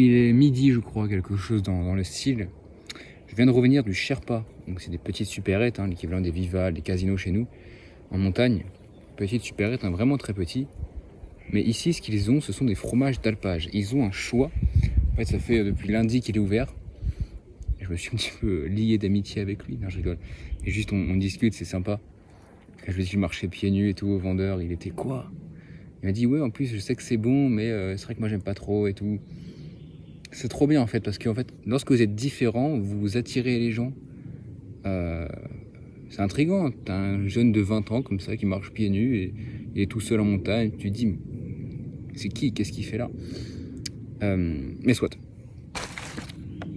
Il est midi, je crois, quelque chose dans le style. Je viens de revenir du Sherpa. Donc c'est des petites supérettes, hein, l'équivalent des Vival, des casinos chez nous, en montagne. Petites supérettes, hein, vraiment très petits. Mais ici, ce qu'ils ont, ce sont des fromages d'alpage. Ils ont un choix. En fait, ça fait depuis lundi qu'il est ouvert. Et je me suis un petit peu lié d'amitié avec lui. Non, je rigole. Et juste, on discute, c'est sympa. Quand je lui ai dit, je marchais pieds nus et tout au vendeur, il était quoi? Il m'a dit, ouais, en plus, je sais que c'est bon, mais c'est vrai que moi, j'aime pas trop et tout. C'est trop bien, en fait, parce qu'en fait, lorsque vous êtes différent, vous attirez les gens. C'est intriguant. T'as un jeune de 20 ans, comme ça, qui marche pieds nus et il est tout seul en montagne. Tu te dis, c'est qui? Qu'est-ce qu'il fait là? Mais soit.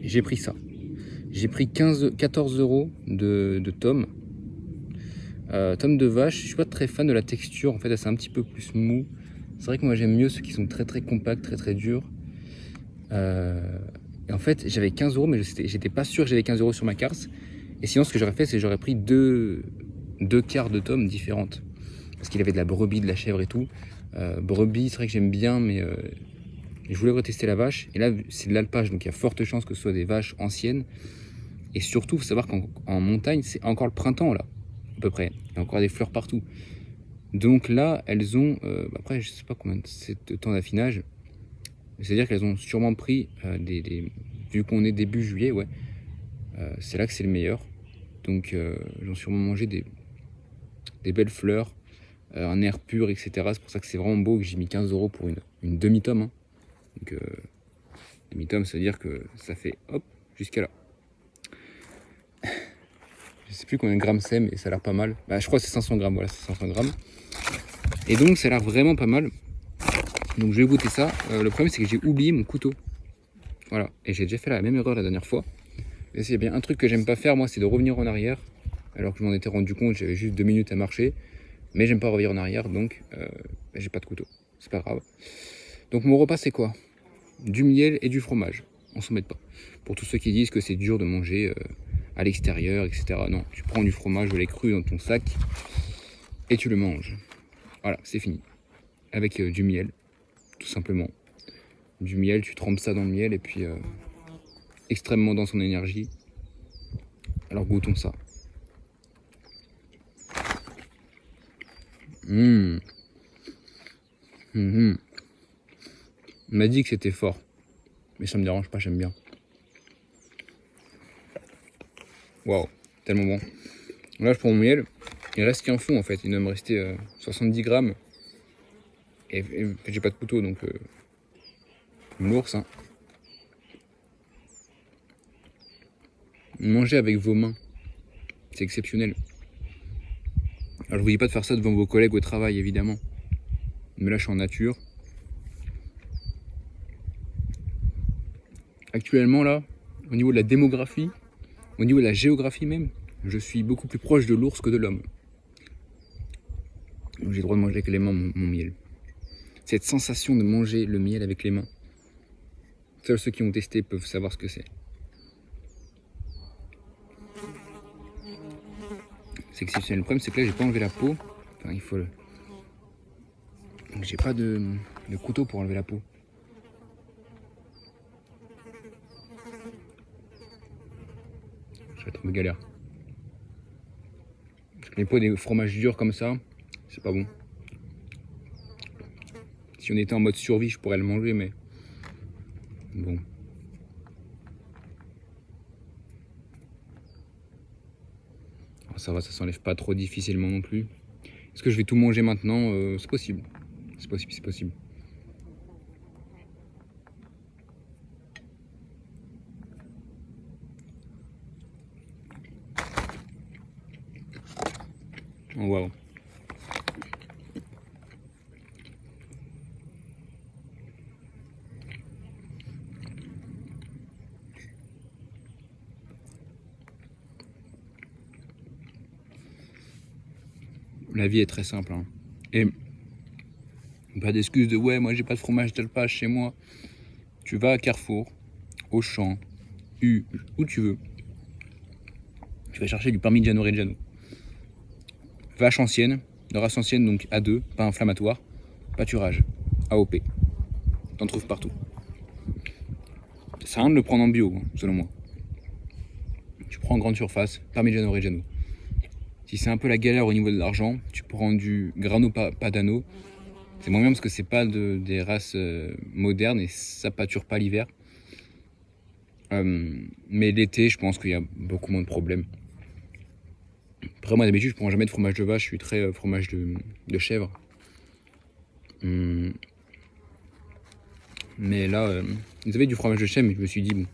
J'ai pris ça. J'ai pris 14 euros de tomes. Tomes de vache, je suis pas très fan de la texture. En fait, c'est un petit peu plus mou. C'est vrai que moi, j'aime mieux ceux qui sont très très compacts, très très durs. Et en fait, j'avais 15 euros, mais j'étais pas sûr que j'avais 15 euros sur ma carte. Et sinon, ce que j'aurais fait, c'est que j'aurais pris deux quarts de tomes différentes. Parce qu'il avait de la brebis, de la chèvre et tout. Brebis, c'est vrai que j'aime bien, mais je voulais retester la vache. Et là, c'est de l'alpage, donc il y a forte chance que ce soit des vaches anciennes. Et surtout, il faut savoir qu'en montagne, c'est encore le printemps, là, à peu près. Il y a encore des fleurs partout. Donc là, elles ont, après, je sais pas combien c'est de temps d'affinage. C'est-à-dire qu'elles ont sûrement pris, vu qu'on est début juillet, ouais. C'est là que c'est le meilleur. Donc, elles ont sûrement mangé des belles fleurs, un air pur, etc. C'est pour ça que c'est vraiment beau, que j'ai mis 15 euros pour une demi-tome. Hein. Donc, demi-tome, ça veut dire que ça fait, hop, jusqu'à là. Je sais plus combien de grammes c'est, mais ça a l'air pas mal. Bah, je crois que c'est 500 grammes, voilà, c'est 500 grammes. Et donc, ça a l'air vraiment pas mal. Donc, je vais goûter ça. Le problème, c'est que j'ai oublié mon couteau. Voilà, et j'ai déjà fait la même erreur la dernière fois. Et s'il y a bien un truc que j'aime pas faire, moi, c'est de revenir en arrière. Alors que je m'en étais rendu compte, j'avais juste 2 minutes à marcher. Mais j'aime pas revenir en arrière, donc j'ai pas de couteau. C'est pas grave. Donc mon repas, c'est quoi? Du miel et du fromage. On s'en met pas. Pour tous ceux qui disent que c'est dur de manger à l'extérieur, etc. Non, tu prends du fromage au lait cru dans ton sac et tu le manges. Voilà, c'est fini. Avec du miel, tout simplement. Du miel, tu trempes ça dans le miel et puis extrêmement dense en énergie. Alors goûtons ça. On m'a dit que c'était fort, mais ça me dérange pas, j'aime bien. Waouh, tellement bon. Là, je prends mon miel, il reste qu'un fond en fait, il doit me rester 70 grammes. Et j'ai pas de couteau donc l'ours. Hein. Manger avec vos mains, c'est exceptionnel. Alors je vous dis pas de faire ça devant vos collègues au travail évidemment, mais là je suis en nature. Actuellement là, au niveau de la démographie, au niveau de la géographie même, je suis beaucoup plus proche de l'ours que de l'homme. Donc j'ai le droit de manger avec les mains mon miel. Cette sensation de manger le miel avec les mains, seuls ceux qui ont testé peuvent savoir ce que c'est. C'est exceptionnel. Le problème c'est que là j'ai pas enlevé la peau. Enfin il faut le... Donc j'ai pas de couteau pour enlever la peau. Ça va être une galère. Parce que les peaux des fromages durs comme ça, c'est pas bon. Si on était en mode survie, je pourrais le manger, mais bon. Alors ça va, ça s'enlève pas trop difficilement non plus. Est-ce que je vais tout manger maintenant? C'est possible. C'est possible, c'est possible. Oh waouh. La vie est très simple. Hein. Et pas d'excuse de ouais, moi j'ai pas de fromage d'alpage chez moi. Tu vas à Carrefour, Auchan, où tu veux. Tu vas chercher du Parmigiano Reggiano. Vache ancienne, de race ancienne, donc A2, pas inflammatoire, pâturage, AOP. T'en trouves partout. Ça sert à rien de le prendre en bio, hein, selon moi. Tu prends en grande surface, Parmigiano Reggiano. Si c'est un peu la galère au niveau de l'argent, tu prends du Grano Padano. C'est moins bien parce que c'est pas des races modernes et ça pâture pas l'hiver. Mais l'été, je pense qu'il y a beaucoup moins de problèmes. Après, moi d'habitude, je prends jamais de fromage de vache, je suis très fromage de chèvre. Mais là, ils avaient du fromage de chèvre, mais je me suis dit, bon,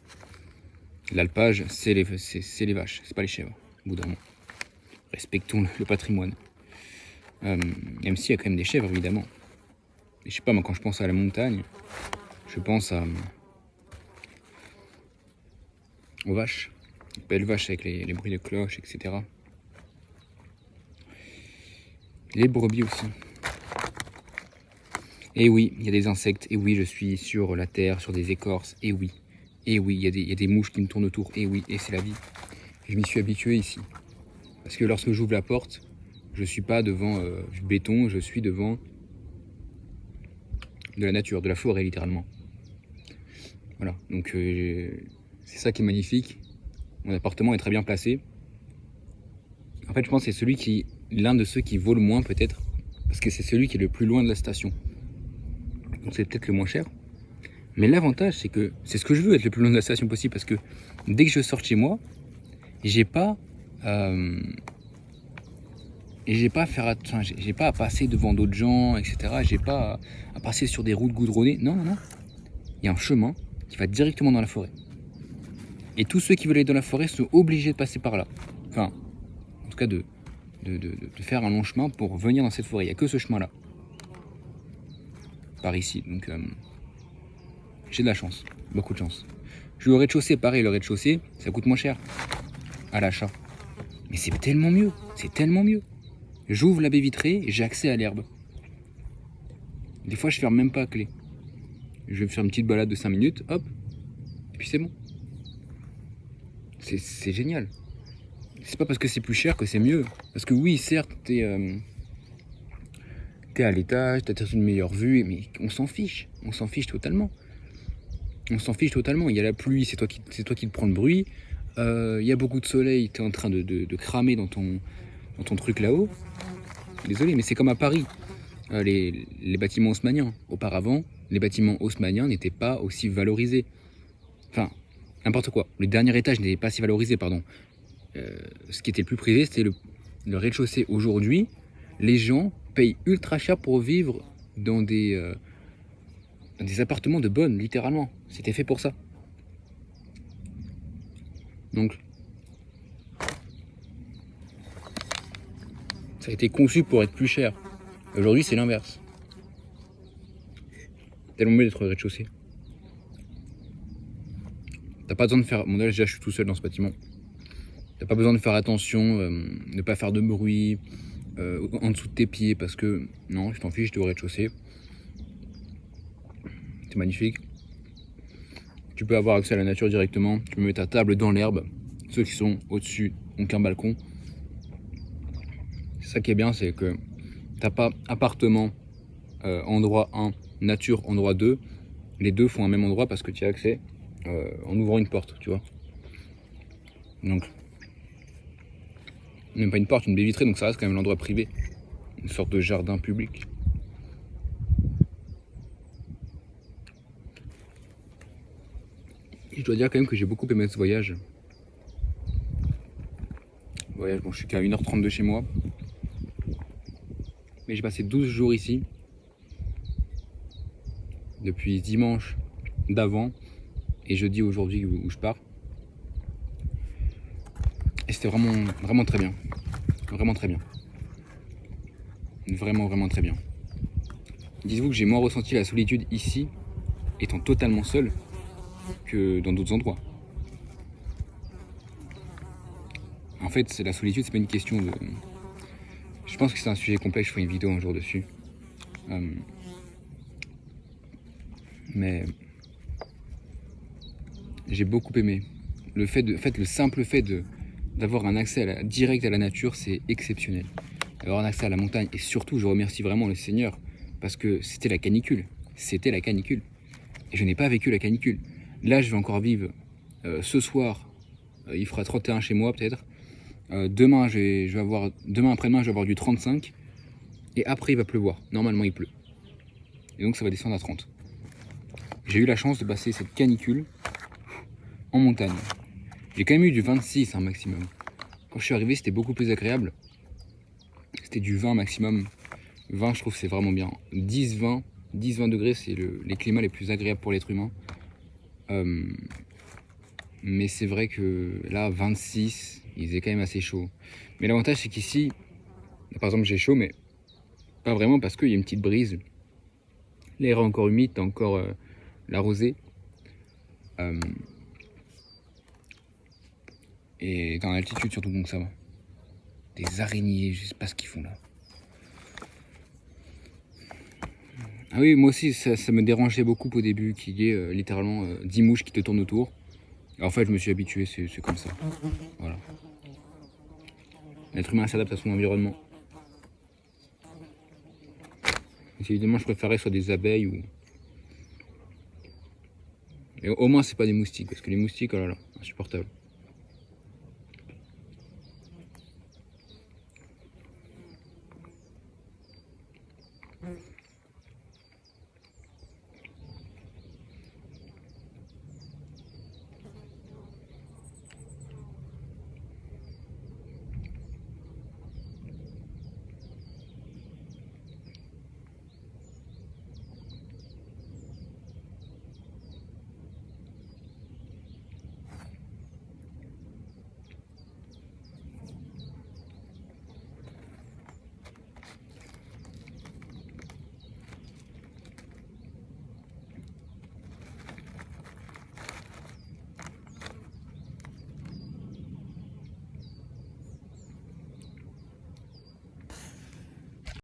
l'alpage, c'est les vaches, c'est pas les chèvres, au bout d'un moment. Respectons le patrimoine. Même s'il y a quand même des chèvres, évidemment. Et je sais pas, moi, quand je pense à la montagne, je pense aux vaches. Les belles vaches avec les bruits de cloches, etc. Les brebis aussi. Et oui, il y a des insectes. Et oui, je suis sur la terre, sur des écorces. Et oui, il y a des mouches qui me tournent autour. Et oui, et c'est la vie. Et je m'y suis habitué ici. Parce que lorsque j'ouvre la porte, je suis pas devant du béton, je suis devant de la nature, de la forêt littéralement. Voilà, donc c'est ça qui est magnifique. Mon appartement est très bien placé. En fait, je pense que c'est l'un de ceux qui vaut le moins peut-être, parce que c'est celui qui est le plus loin de la station. Donc c'est peut-être le moins cher. Mais l'avantage, c'est que c'est ce que je veux, être le plus loin de la station possible, parce que dès que je sors de chez moi, j'ai pas à passer devant d'autres gens, etc. J'ai pas à passer sur des routes goudronnées. Non. Il y a un chemin qui va directement dans la forêt. Et tous ceux qui veulent aller dans la forêt sont obligés de passer par là. Enfin, en tout cas de faire un long chemin pour venir dans cette forêt. Il n'y a que ce chemin-là. Par ici. Donc j'ai de la chance. Beaucoup de chance. Je suis au rez-de-chaussée, pareil, le rez-de-chaussée, ça coûte moins cher à l'achat. Mais c'est tellement mieux. C'est tellement mieux. J'ouvre la baie vitrée et j'ai accès à l'herbe. Des fois, je ferme même pas à clé. Je vais faire une petite balade de 5 minutes, hop, et puis c'est bon. C'est génial. C'est pas parce que c'est plus cher que c'est mieux. Parce que oui, certes, t'es à l'étage, t'as une meilleure vue, mais on s'en fiche. On s'en fiche totalement. On s'en fiche totalement. Il y a la pluie, c'est toi qui te prends le bruit. Il y a beaucoup de soleil, t'es en train de cramer dans ton truc là-haut. Désolé, mais c'est comme à Paris. Les bâtiments haussmanniens. Auparavant, les bâtiments haussmanniens n'étaient pas aussi valorisés. Enfin, n'importe quoi. Le dernier étage n'était pas si valorisé, pardon. Ce qui était le plus prisé, c'était le rez-de-chaussée. Aujourd'hui, les gens payent ultra cher pour vivre dans des appartements de bonne, littéralement. C'était fait pour ça. Donc, ça a été conçu pour être plus cher. Aujourd'hui, c'est l'inverse. Tellement mieux d'être au rez-de-chaussée. T'as pas besoin de faire... Bon, là, déjà, je suis tout seul dans ce bâtiment. T'as pas besoin de faire attention, ne pas faire de bruit en dessous de tes pieds, parce que... Non, je t'en fiche, t'es au rez-de-chaussée. C'est magnifique. Tu peux avoir accès à la nature directement. Tu peux mettre ta table dans l'herbe. Ceux qui sont au-dessus n'ont qu'un balcon. C'est ça qui est bien, c'est que t'as pas appartement endroit 1, nature endroit 2. Les deux font un même endroit parce que tu as accès en ouvrant une porte, tu vois. Donc, même pas une porte, une baie vitrée, donc ça reste quand même l'endroit privé. Une sorte de jardin public. Et je dois dire quand même que j'ai beaucoup aimé ce voyage. Bon, je suis qu'à 1h30 de chez moi. Mais j'ai passé 12 jours ici. Depuis dimanche d'avant et jeudi aujourd'hui où je pars. Et c'était vraiment très bien. Vraiment très bien. Vraiment très bien. Dites-vous que j'ai moins ressenti la solitude ici, étant totalement seul, que dans d'autres endroits. En fait, la solitude, c'est pas une question de... Je pense que c'est un sujet complexe, je ferai une vidéo un jour dessus. Mais j'ai beaucoup aimé. Le simple fait d'avoir un accès direct à la nature, c'est exceptionnel. D'avoir un accès à la montagne, et surtout, je remercie vraiment le Seigneur, parce que c'était la canicule. C'était la canicule. Et je n'ai pas vécu la canicule. Là, je vais encore vivre ce soir, il fera 31 chez moi peut-être. Demain, demain après-demain, je vais avoir du 35. Et après, il va pleuvoir. Normalement, il pleut. Et donc, ça va descendre à 30. J'ai eu la chance de passer cette canicule en montagne. J'ai quand même eu du 26 maximum. Quand je suis arrivé, c'était beaucoup plus agréable. C'était du 20 maximum. 20, je trouve que c'est vraiment bien. 10-20 degrés, c'est les climats les plus agréables pour l'être humain. Mais c'est vrai que là, 26, il faisait quand même assez chaud. Mais l'avantage, c'est qu'ici, par exemple, j'ai chaud, mais pas vraiment parce qu'il y a une petite brise. L'air est encore humide, t'as encore la rosée. Et t'es en altitude surtout, donc ça va. Des araignées, je sais pas ce qu'ils font là. Ah oui, moi aussi, ça me dérangeait beaucoup au début qu'il y ait littéralement 10 mouches qui te tournent autour. Et en fait, je me suis habitué, c'est comme ça. Voilà. L'être humain s'adapte à son environnement. Et évidemment, je préférais soit des abeilles ou... Et au moins, c'est pas des moustiques, parce que les moustiques, oh là là, insupportable.